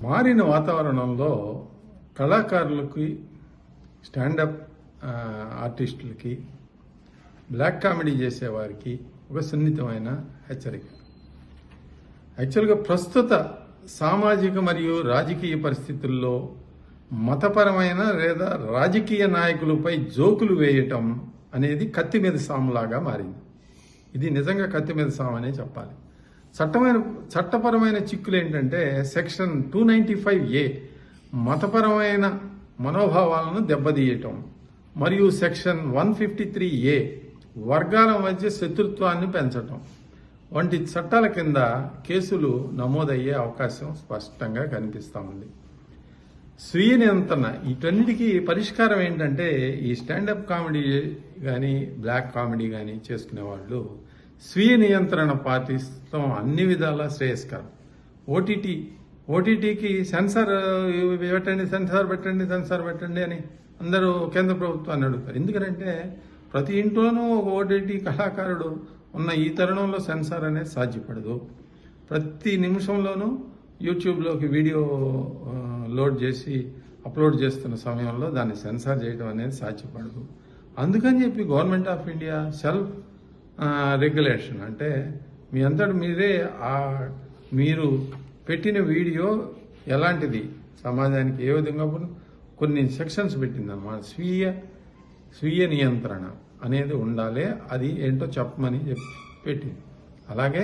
మారిన వాతావరణంలో కళాకారులకి, స్టాండప్ ఆర్టిస్టులకి, బ్లాక్ కామెడీ చేసేవారికి ఒక సున్నితమైన హెచ్చరిక. యాక్చువల్గా ప్రస్తుత సామాజిక మరియు రాజకీయ పరిస్థితుల్లో మతపరమైన లేదా రాజకీయ నాయకులపై జోకులు వేయటం అనేది కత్తి మీద సాములాగా మారింది. ఇది నిజంగా కత్తి మీద సాము అనే చెప్పాలి. చట్టపరమైన చిక్కులు ఏంటంటే సెక్షన్ 295A మతపరమైన మనోభావాలను దెబ్బతీయటం మరియు సెక్షన్ 153A వర్గాల మధ్య శత్రుత్వాన్ని పెంచటం వంటి చట్టాల కింద కేసులు నమోదయ్యే అవకాశం స్పష్టంగా కనిపిస్తూ ఉంది. స్వీయ నియంత్రణ వీటన్నిటికీ పరిష్కారం ఏంటంటే ఈ స్టాండప్ కామెడీ కానీ బ్లాక్ కామెడీ కానీ చేసుకునే వాళ్ళు స్వీయ నియంత్రణ పాటిస్తాం అన్ని విధాలా శ్రేయస్కరం. ఓటీటీకి సెన్సార్ పెట్టండి అని అందరూ కేంద్ర ప్రభుత్వాన్ని అడుగుతారు. ఎందుకంటే ప్రతి ఇంట్లోనూ ఒక ఓటీటీ కళాకారుడు ఉన్న ఈ తరుణంలో సెన్సార్ అనేది సాధ్యపడదు. ప్రతి నిమిషంలోనూ యూట్యూబ్లోకి వీడియో లోడ్ చేసి అప్లోడ్ చేస్తున్న సమయంలో దాన్ని సెన్సార్ చేయడం అనేది సాధ్యపడదు. అందుకని చెప్పి government of India self regulation అంటే మీ అంతటి మీరే మీరు పెట్టిన వీడియో ఎలాంటిది, సమాజానికి ఏ విధంగా కొన్ని సెక్షన్స్ పెట్టిందన్నమాట. స్వీయ నియంత్రణ అనేది ఉండాలి, అది ఏంటో చెప్పమని పెట్టింది. అలాగే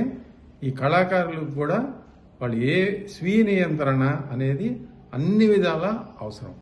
ఈ కళాకారులకు కూడా వాళ్ళు స్వీయ నియంత్రణ అనేది అన్ని విధాలా అవసరం.